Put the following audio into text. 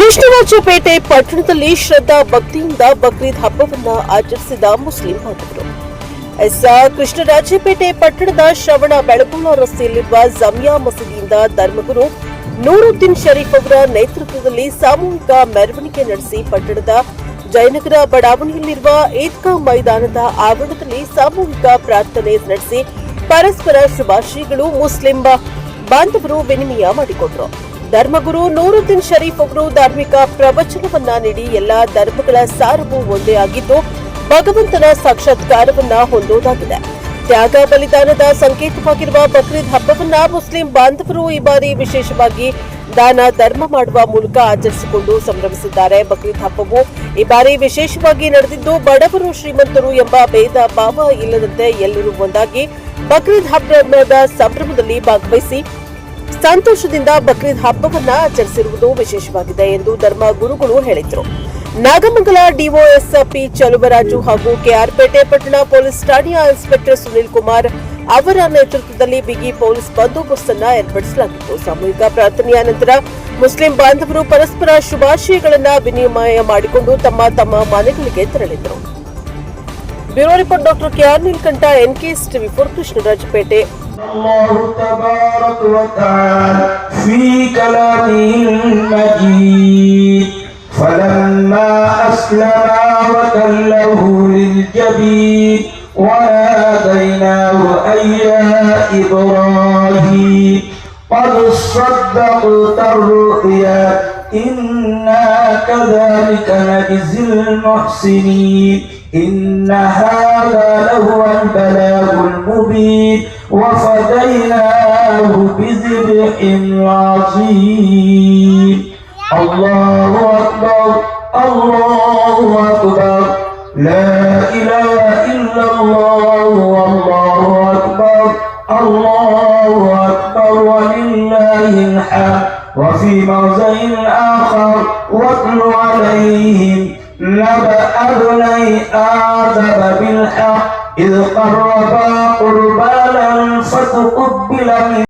ಕೃಷ್ಣರಾಜಪೇಟೆ ಪಟ್ಟಣದಲ್ಲಿ ಶ್ರದ್ಧಾ ಭಕ್ತಿಯಿಂದ ಬಕ್ರೀದ್ ಹಬ್ಬವನ್ನು ಆಚರಿಸಿದ ಮುಸ್ಲಿಂ ಬಾಂಧವರು. ಕೃಷ್ಣರಾಜಪೇಟೆ ಪಟ್ಟಣದ ಶ್ರವಣ ಬೆಳಗೊಳ ರಸ್ತೆಯಲ್ಲಿರುವ ಜಮಿಯಾ ಮಸೀದಿಯಿಂದ ಧರ್ಮಗುರು ನೂರುದ್ದೀನ್ ಶರೀಫ್ ಅವರ ನೇತೃತ್ವದಲ್ಲಿ ಸಾಮೂಹಿಕ ಮೆರವಣಿಗೆ ನಡೆಸಿ ಪಟ್ಟಣದ ಜಯನಗರ ಬಡಾವಣೆಯಲ್ಲಿರುವ ಈದ್ಗಾ ಮೈದಾನದ ಆವರಣದಲ್ಲಿ ಸಾಮೂಹಿಕ ಪ್ರಾರ್ಥನೆ ನಡೆಸಿ ಪರಸ್ಪರ ಶುಭಾಶಯಗಳು ಮುಸ್ಲಿಂ ಬಾಂಧವರು ವಿನಿಮಯ ಮಾಡಿಕೊಂಡರು. ಧರ್ಮಗುರು ನೂರುದ್ದೀನ್ ಶರೀಫ್ ಅವರು ಧಾರ್ಮಿಕ ಪ್ರವಚನವನ್ನ ನೀಡಿ ಎಲ್ಲಾ ಧರ್ಮಗಳ ಸಾರವು ಒಂದೇ ಆಗಿದ್ದು ಭಗವಂತನ ಸಾಕ್ಷಾತ್ಕಾರವನ್ನ ಹೊಂದೋದಾಗಿದೆ. ತ್ಯಾಗ ಬಲಿದಾನದ ಸಂಕೇತವಾಗಿರುವ ಬಕ್ರೀದ್ ಹಬ್ಬವನ್ನ ಮುಸ್ಲಿಂ ಬಾಂಧವರು ಈ ಬಾರಿ ವಿಶೇಷವಾಗಿ ದಾನ ಧರ್ಮ ಮಾಡುವ ಮೂಲಕ ಆಚರಿಸಿಕೊಂಡು ಸಂಭ್ರಮಿಸಿದ್ದಾರೆ. ಬಕ್ರೀದ್ ಹಬ್ಬವು ಈ ಬಾರಿ ವಿಶೇಷವಾಗಿ ನಡೆದಿದ್ದು ಬಡವರು ಶ್ರೀಮಂತರು ಎಂಬ ಭೇದ ಭಾವ ಇಲ್ಲದಂತೆ ಎಲ್ಲರೂ ಒಂದಾಗಿ ಬಕ್ರೀದ್ ಹಬ್ಬದ ಸಂಭ್ರಮದಲ್ಲಿ ಭಾಗವಹಿಸಿ ಸಂತೋಷದಿಂದ ಬಕ್ರೀದ್ ಹಬ್ಬವನ್ನ ಆಚರಿಸಿರುವುದು ವಿಶೇಷವಾಗಿದೆ ಎಂದು ಧರ್ಮ ಗುರುಗಳು ಹೇಳಿದರು. ನಾಗಮಂಗಲ ಡಿಒಎಸ್ಪಿ ಚಲುವರಾಜು ಹಾಗೂ ಕೆಆರ್ಪೇಟೆ ಪಟ್ಟಣ ಪೊಲೀಸ್ ಠಾಣೆಯ ಇನ್ಸ್ಪೆಕ್ಟರ್ ಸುನಿಲ್ ಕುಮಾರ್ ಅವರ ನೇತೃತ್ವದಲ್ಲಿ ಬಿಗಿ ಪೊಲೀಸ್ ಬಂದೋಬಸ್ತ್ ಅನ್ನು ಏರ್ಪಡಿಸಲಾಗಿತ್ತು. ಸಾಮೂಹಿಕ ಪ್ರಾರ್ಥನೆಯ ನಂತರ ಮುಸ್ಲಿಂ ಬಾಂಧವರು ಪರಸ್ಪರ ಶುಭಾಶಯಗಳನ್ನ ವಿನಿಮಯ ಮಾಡಿಕೊಂಡು ತಮ್ಮ ತಮ್ಮ ಮನೆಗಳಿಗೆ ತೆರಳಿದರು. Bureau report doctor KR Neelakantha, NKS ಟಿವಿ4 ಕೃಷ್ಣರಾಜಪೇಟೆ. الله تبارك وتعالى في كلامه المجيد فلما أسلما وتله للجبين وناديناه أن يا إبراهيم قد صدقت الرؤيا إنا كذلك نجزي المحسنين إن هذا لهو البلاغ المبين وفديناه بذبح عظيم. الله أكبر الله أكبر لا إله إلا الله والله أكبر الله أكبر ولله الحمد. وفي موضع آخر واتل عليهم نبأ ابني آدم بالحق إذ قربا قربانا فتقبل من